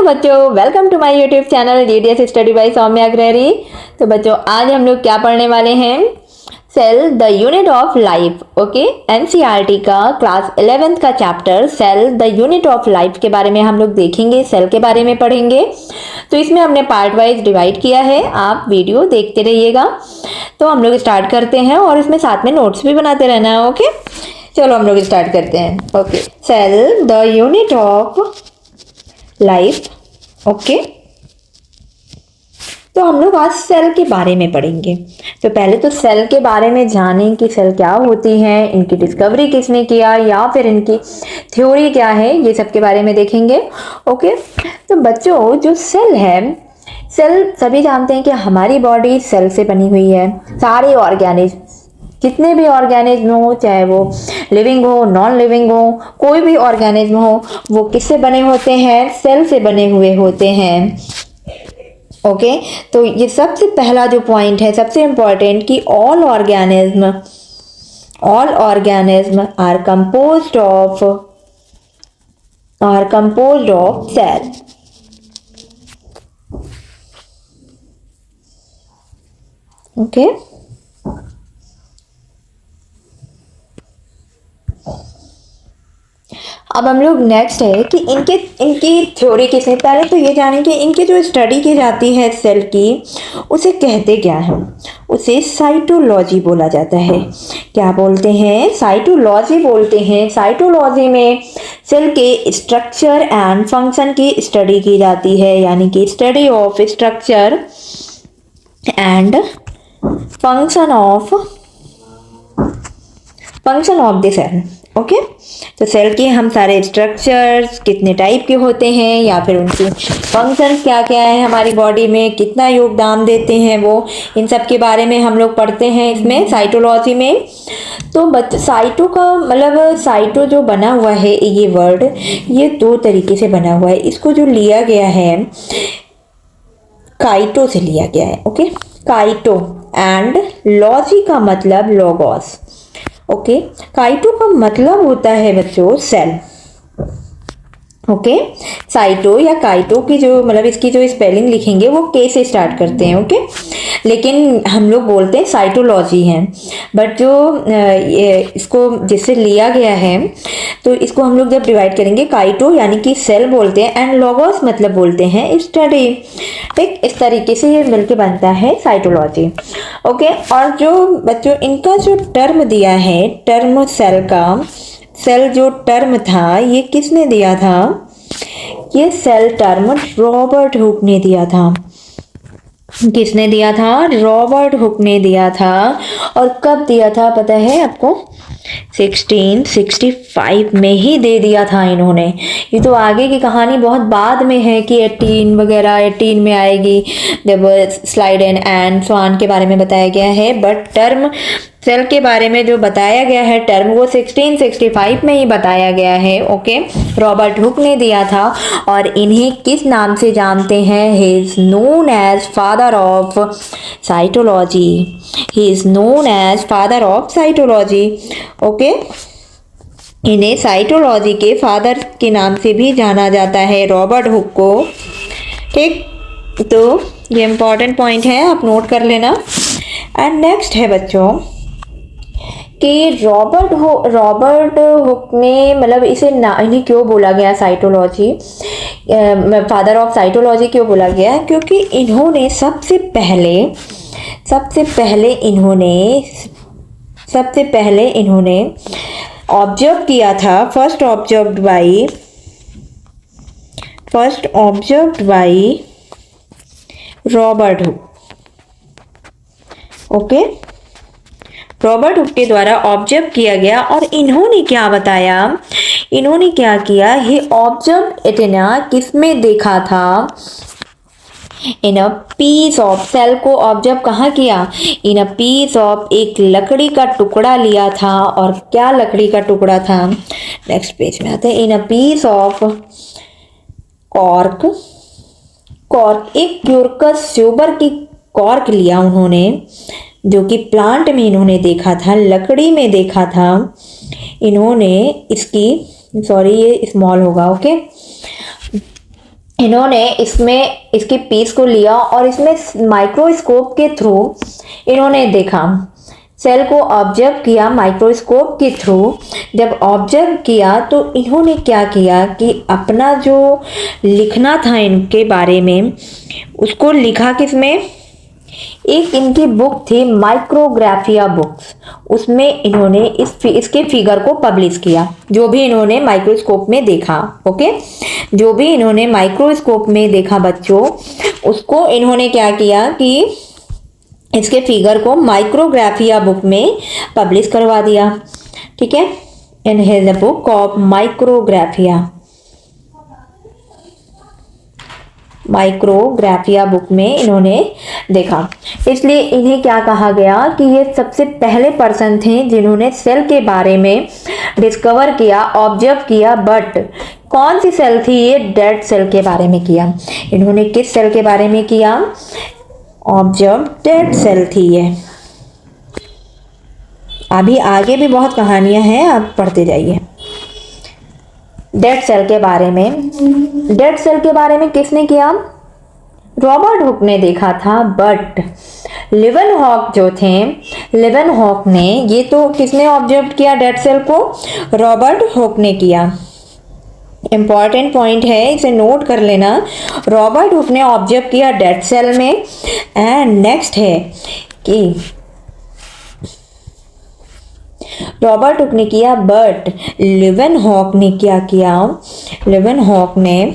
Hello बच्चों, welcome to my YouTube channel GDS study by Saumya Agrahari. तो बच्चों आज हम लोग क्या पढ़ने वाले हैं? Cell the unit of life. Okay, NCERT का क्लास 11th का chapter cell the unit of life के बारे में हम लोग देखेंगे, सेल के बारे में पढ़ेंगे। तो इसमें हमने पार्ट वाइज डिवाइड किया है, आप वीडियो देखते रहिएगा। तो हम लोग स्टार्ट करते हैं और इसमें साथ में नोट्स भी बनाते रहना है। ओके, चलो हम लोग स्टार्ट करते हैं। Okay, cell the unit of life. Okay, तो हम लोग आज सेल के बारे में पढ़ेंगे। तो पहले तो सेल के बारे में जानें कि सेल क्या होती हैं, इनकी डिस्कवरी किसने किया या फिर इनकी थ्योरी क्या है, ये सब के बारे में देखेंगे। ओके, तो बच्चों जो सेल है, सेल सभी जानते हैं कि हमारी बॉडी सेल से बनी हुई है। सारे ऑर्गेनिज्म, जितने भी ऑर्गेनिज्म हो, चाहे वो लिविंग हो, नॉन लिविंग हो, कोई भी ऑर्गेनिज्म हो, वो किससे बने होते हैं? सेल से बने हुए होते हैं। ओके, तो ये सबसे पहला जो पॉइंट है, सबसे इंपॉर्टेंट, कि all organism are composed of cell. Okay, अब हम लोग नेक्स्ट है कि इनकी थ्योरी किसने, पहले तो ये जानें कि इनकी जो स्टडी की जाती है सेल की, उसे कहते क्या है? उसे साइटोलॉजी बोला जाता है। क्या बोलते हैं? साइटोलॉजी बोलते हैं। साइटोलॉजी में सेल के स्ट्रक्चर एंड फंक्शन की स्टडी की जाती है, यानी कि study of structure and function of the cell. Okay, तो सेल के हम सारे स्ट्रक्चर्स कितने टाइप के होते हैं या फिर उनके फंक्शंस क्या क्या है, हमारी बॉडी में कितना योगदान देते हैं वो, इन सब के बारे में हम लोग पढ़ते हैं इसमें साइटोलॉजी में। तो साइटो का मतलब, साइटो जो बना हुआ है ये वर्ड, ये दो तरीके से बना हुआ है। इसको जो लिया गया है काइटो से लिया गया है। ओके, काइटो एंड लॉजी का मतलब लोगोस। ओके, काइटो का मतलब होता है बच्चों सेल। ओके, साइटो या काइटो की जो मतलब इसकी जो स्पेलिंग लिखेंगे वो के से स्टार्ट करते हैं। ओके, लेकिन हम लोग बोलते हैं साइटोलॉजी है, बट जो इसको जिससे लिया गया है, तो इसको हम लोग जब डिवाइड करेंगे, काइटो यानी कि सेल बोलते हैं एंड लोगोस मतलब बोलते हैं स्टडी। ठीक, इस तरीके से ये मिलके बनता है साइटोलॉजी। ओके, और जो बच्चों इनका जो टर्म दिया है, टर्म सेल का, सेल जो टर्म था ये किसने दिया था? ये सेल टर्म रॉबर्ट हुक ने दिया था। किसने दिया था? रॉबर्ट हुक ने दिया था। और कब दिया था पता है आपको? 1665 में ही दे दिया था इन्होंने। ये तो आगे की कहानी बहुत बाद में है कि 18 में आएगी, जब स्लाइड एंड स्वान के बारे में बताया गया है। बट टर्म सेल के बारे में जो बताया गया है टर्म, वो 1665 में ही बताया गया है। ओके, रॉबर्ट हुक ने दिया था। और इन्हें किस नाम से जानते हैं? He is known as father of cytology. He is known as father of cytology. Okay, इन्हें साइटोलॉजी के फादर के नाम से भी जाना जाता है, रॉबर्ट हुक को। ठीक, तो ये इंपॉर्टेंट पॉइंट है, आप नोट कर लेना। एंड नेक्स्ट है बच्चों कि रॉबर्ट हुक ने मतलब इन्हें क्यों बोला गया साइटोलॉजी, फादर ऑफ साइटोलॉजी क्यों बोला गया? क्योंकि इन्होंने सबसे पहले इन्होंने ऑब्जर्व किया था, first observed by Robert Hooke. Okay, Robert Hooke के द्वारा ऑब्जर्व किया गया। और इन्होंने क्या बताया, इन्होंने क्या किया? ही ऑब्जर्व इट इन किसमें देखा था? इन अ पीस ऑफ, सेल को ऑब्जर्व कहाँ किया? इन अ पीस ऑफ, एक लकड़ी का टुकड़ा लिया था। और क्या लकड़ी का टुकड़ा था? नेक्स्ट पेज में आते हैं। इन अ पीस ऑफ कॉर्क, एक क्यूरकस ट्यूबर की कॉर्क लिया उन्होंने, जो कि प्लांट में इन्होंने देखा था, लकड़ी में देखा था इन्होंने। इसकी, सॉरी ये स्मॉल होगा, ओके, इन्होंने इसमें इसके पीस को लिया और इसमें माइक्रोस्कोप के थ्रू इन्होंने देखा, सेल को ऑब्जर्व किया माइक्रोस्कोप के थ्रू। जब ऑब्जर्व किया तो इन्होंने क्या किया कि अपना जो लिखना था इनके बारे में उसको लिखा किसमें, एक इनकी बुक थी माइक्रोग्राफिया बुक्स, उसमें इन्होंने इसके फिगर को पब्लिश किया, जो भी इन्होंने माइक्रोस्कोप में देखा। ओके, जो भी इन्होंने माइक्रोस्कोप में देखा बच्चों, उसको इन्होंने क्या किया कि इसके फिगर को माइक्रोग्राफिया बुक में पब्लिश करवा दिया। ठीक है, in his book of Micrographia book में इन्होंने देखा, इसलिए इन्हें क्या कहा गया कि ये सबसे पहले पर्सन थे जिन्होंने सेल के बारे में डिस्कवर किया, ऑब्जर्व किया। बट कौन सी सेल थी ये, डेड सेल के बारे में किया। इन्होंने किस सेल के बारे में किया, ऑब्जर्व डेड सेल थी ये। अभी आगे भी बहुत कहानियां हैं, आप पढ़ते जाइए। डेड सेल के बारे में, डेड सेल के बारे में किसने किया, रॉबर्ट हुक ने देखा था। बट लिवेनहॉक जो थे, लिवेनहॉक ने, ये तो किसने ऑब्जर्व किया डेड सेल को, रॉबर्ट हुक ने किया। इंपॉर्टेंट पॉइंट है, इसे नोट कर लेना। रॉबर्ट हुक ने ऑब्जर्व किया डेड सेल में। एंड नेक्स्ट है कि रॉबर्ट हुक ने किया, बट लिवेनहॉक ने क्या किया, लिवेनहॉक ने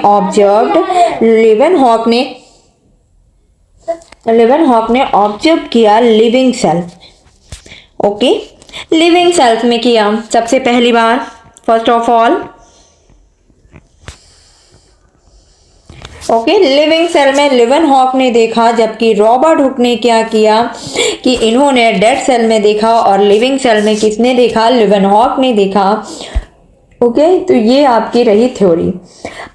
ऑब्जर्व्ड, लिवेनहॉक ने ऑब्जर्व किया living self. Okay, living self में किया सबसे पहली बार, first of all. Okay, living cell में लिवेनहॉक ने देखा, जबकि रॉबर्ट हुक ने क्या किया कि इन्होंने डेड सेल में देखा। और लिविंग सेल में किसने देखा, लिवेनहॉक ने देखा। ओके, तो ये आपकी रही थ्योरी।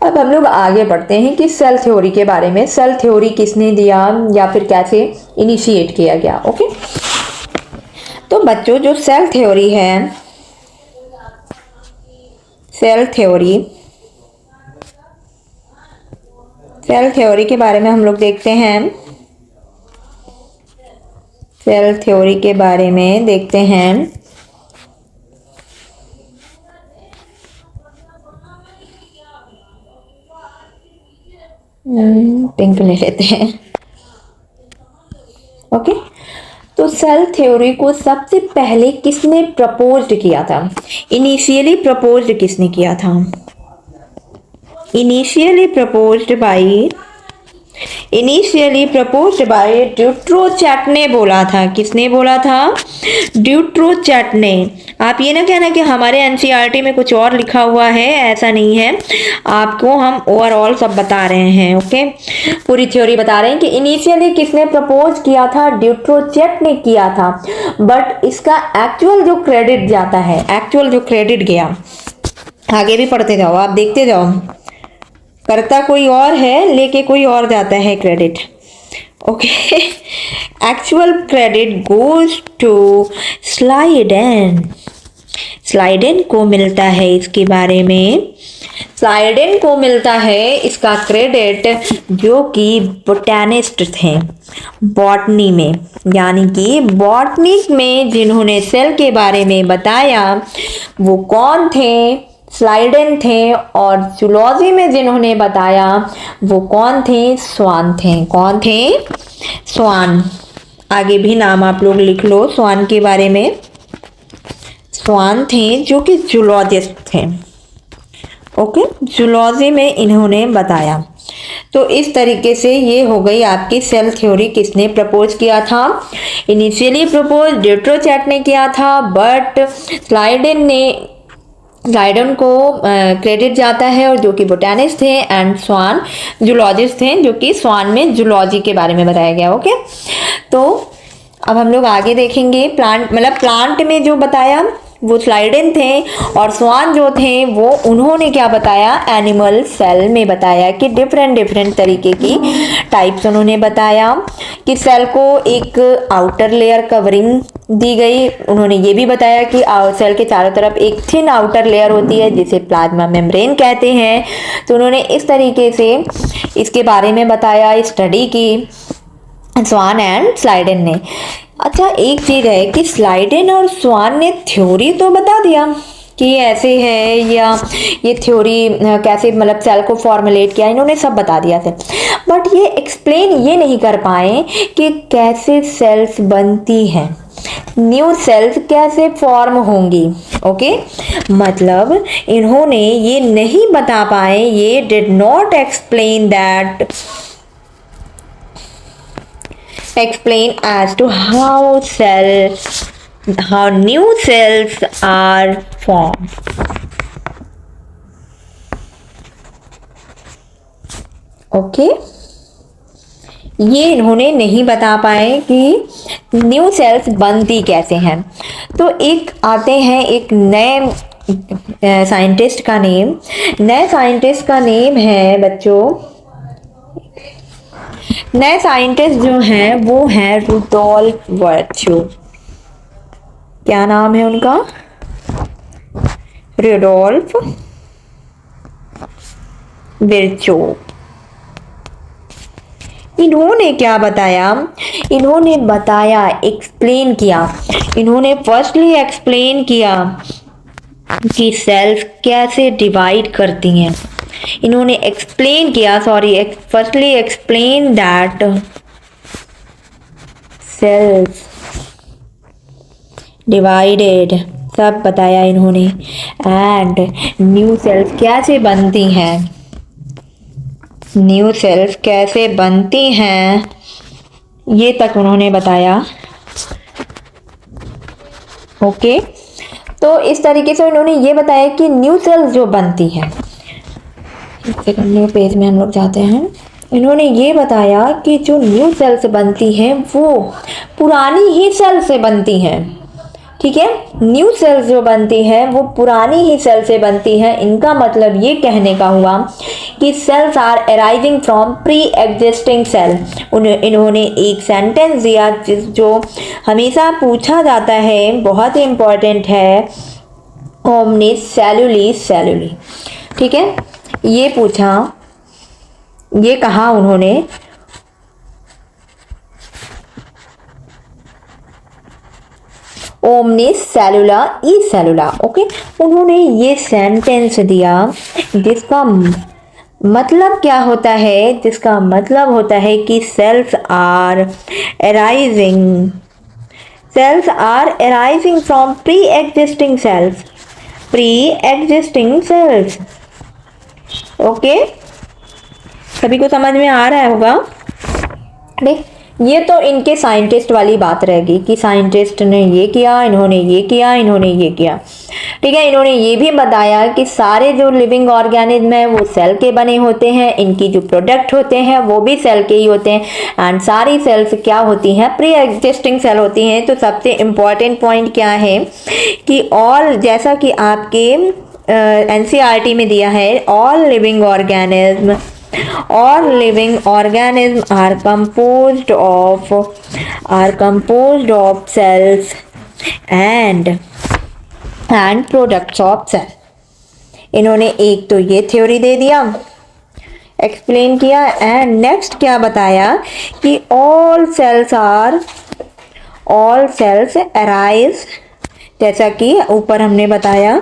अब हम लोग आगे बढ़ते हैं कि सेल थ्योरी के बारे में, सेल थ्योरी किसने दिया या फिर कैसे इनिशिएट किया गया। ओके, तो बच्चों जो सेल थ्योरी है, सेल थ्योरी के बारे में हम लोग देखते हैं। सेल थ्योरी के बारे में देखते हैं। पिंक ले लेते हैं। ओके, तो सेल थ्योरी को सबसे पहले किसने प्रपोज्ड किया था, इनिशियली प्रपोज्ड किसने किया था, इनिशियली प्रपोज्ड बाय ड्यूट्रोचैट ने बोला था। किसने बोला था, ड्यूट्रोचैट ने। आप ये ना कहना कि हमारे एनसीईआरटी में कुछ और लिखा हुआ है, ऐसा नहीं है, आपको हम ओवरऑल सब बता रहे हैं। ओके, पूरी थ्योरी बता रहे हैं कि इनिशियली किसने प्रपोज किया था, ड्यूट्रोचैट ने किया था। बट इसका एक्चुअल जो क्रेडिट जाता है, एक्चुअल जो क्रेडिट गया, आगे भी पढ़ते जाओ, आप देखते जाओ, करता कोई और है, लेके कोई और जाता है credit. Okay, actual credit goes to Schleiden को मिलता है। इसके बारे में स्लाइडेन को मिलता है इसका क्रेडिट, जो कि बोटैनिस्ट थे बॉटनी में, यानी कि बॉटनी में जिन्होंने सेल के बारे में बताया वो कौन थे, स्लाइडेन थे। और जूलॉजी में जिन्होंने बताया वो कौन थे, स्वान थे। कौन थे, स्वान। आगे भी नाम आप लोग लिख लो स्वान के बारे में। स्वान थे जो कि जूलॉजिस्ट थे। ओके, जूलॉजी में इन्होंने बताया। तो इस तरीके से ये हो गई आपकी सेल थ्योरी किसने प्रपोज किया था, इनिशियली प्रपोज ड्यूट्रोचैट ने किया था। बट स्लाइडेन को क्रेडिट जाता है, और जो कि बोटैनिस्ट थे, एंड स्वान जूलॉजिस्ट थे, जो कि स्वान में जूलॉजी के बारे में बताया गया। ओके, तो अब हम लोग आगे देखेंगे प्लांट, मतलब प्लांट में जो बताया वो स्लाइडेन थे, और स्वान जो थे वो उन्होंने क्या बताया, एनिमल सेल में बताया कि डिफरेंट डिफरेंट तरीके की टाइप्स उन्होंने बताया कि सेल को एक आउटर लेयर कवरिंग दी गई। उन्होंने ये भी बताया कि सेल के चारों तरफ एक थिन आउटर लेयर होती है जिसे प्लाज्मा मेम्ब्रेन कहते हैं। तो उन्होंने इस तरीके से इसके बारे में बताया, स्टडी की स्वान एंड स्लाइडेन ने। अच्छा, एक चीज है कि स्लाइडेन और स्वान ने थ्योरी तो बता दिया कि ये ऐसे है, या ये थ्योरी कैसे मतलब सेल को फॉर्मुलेट किया, इन्होंने सब बता दिया था, बट ये एक्सप्लेन ये नहीं कर पाए कि कैसे सेल्स बनती हैं, न्यू सेल्स कैसे फॉर्म होंगी। ओके, मतलब इन्होंने ये नहीं बता पाए, ये did not explain that, explain as to how new cells are formed. Okay, ये इन्होंने नहीं बता पाए कि न्यू सेल्स बनती कैसे हैं। तो एक आते हैं एक नए साइंटिस्ट का नेम, नए साइंटिस्ट का नेम है बच्चों, नए साइंटिस्ट जो हैं वो हैं रुडोल्फ वर्च्यू। क्या नाम है उनका, रुडोल्फ विर्चो। इन्होंने क्या बताया, इन्होंने बताया, एक्सप्लेन किया, इन्होंने फर्स्टली एक्सप्लेन किया कि सेल्स कैसे डिवाइड करती हैं। इन्होंने एक्सप्लेन किया, firstly explain that cells divided, सब बताया इन्होंने, एंड न्यू सेल्स कैसे बनती हैं, न्यू सेल्स कैसे बनती हैं, ये तक उन्होंने बताया। ओके, तो इस तरीके से उन्होंने ये बताया कि न्यू सेल्स जो बनती हैं, एक सेकंड, न्यू पेज में हम लोग जाते हैं। इन्होंने ये बताया कि जो न्यू सेल्स बनती हैं वो पुरानी ही सेल से बनती हैं। ठीक है, न्यू सेल्स जो बनती हैं वो पुरानी ही सेल से बनती हैं। इनका मतलब ये कहने का हुआ कि cells are arriving from pre existing cell. इन्होंने एक सेंटेंस दिया जो हमेशा पूछा जाता है, बहुत ही इंपॉर्टेंट है, ओमनिस सेलुली सेलुली। ठीक है, ये पूछा, ये कहा उन्होंने, ओमनिस सेलुला ई सेलुला। ओके, उन्होंने ये सेंटेंस दिया जिसका मतलब क्या होता है, जिसका मतलब होता है कि cells are arising from pre existing cells. Okay, सभी को समझ में आ रहा होगा। देख, ये तो इनके साइंटिस्ट वाली बात रहेगी कि साइंटिस्ट ने ये किया, इन्होंने ये किया, इन्होंने ये किया। ठीक है, इन्होंने ये भी बताया कि सारे जो लिविंग ऑर्गेनिज्म है वो सेल के बने होते हैं, इनकी जो प्रोडक्ट होते हैं वो भी सेल के ही होते हैं, एंड सारी सेल्स क्या होती हैं, प्री एग्जिस्टिंग सेल होती हैं। तो सबसे इम्पॉर्टेंट पॉइंट क्या है कि ऑल, जैसा कि आपके एनसीईआरटी में दिया है, all living organism are composed of cells and products of cell। इन्होंने एक तो ये थ्योरी दे दिया, एक्सप्लेन किया, एंड नेक्स्ट क्या बताया कि all cells arise, जैसा कि ऊपर हमने बताया,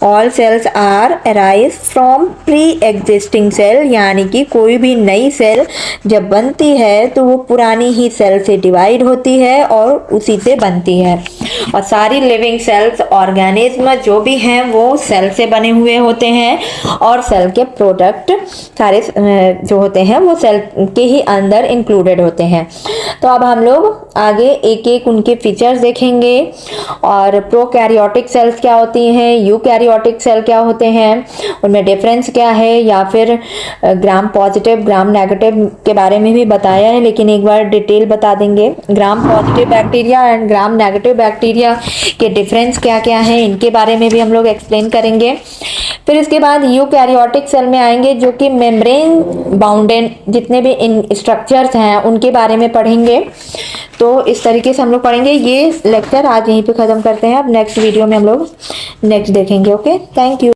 all cells are arise from pre existing cell, यानी कि कोई भी नई सेल जब बनती है तो वो पुरानी ही सेल से डिवाइड होती है और उसी से बनती है। और सारी लिविंग सेल्स, ऑर्गेनिज्म जो भी हैं वो सेल से बने हुए होते हैं, और सेल के प्रोडक्ट सारे जो होते हैं वो सेल के ही अंदर इंक्लूडेड होते हैं। तो अब हम लोग आगे एक एक उनके फीचर्स देखेंगे, और प्रोकैरियोटिक सेल्स क्या होती हैं, यूकैरियोटिक सेल क्या होते हैं, उनमें डिफरेंस क्या है, या फिर ग्राम पॉजिटिव ग्राम नेगेटिव के बारे में भी बताया है, लेकिन एक बार डिटेल बता देंगे। Gram positive bacteria and gram negative bacteria bacteria के डिफरेंस क्या क्या हैं, इनके बारे में भी हम लोग एक्सप्लेन करेंगे। फिर इसके बाद यूकैरियोटिक सेल में आएंगे, जो कि मेम्ब्रेन बाउंडेड जितने भी इन स्ट्रक्चर्स हैं उनके बारे में पढ़ेंगे। तो इस तरीके से हम लोग पढ़ेंगे। ये लेक्चर आज यहीं पे ख़त्म करते हैं। अब नेक्स्ट वीडियो में हम लोग नेक्स्ट देखेंगे। Okay, thank you.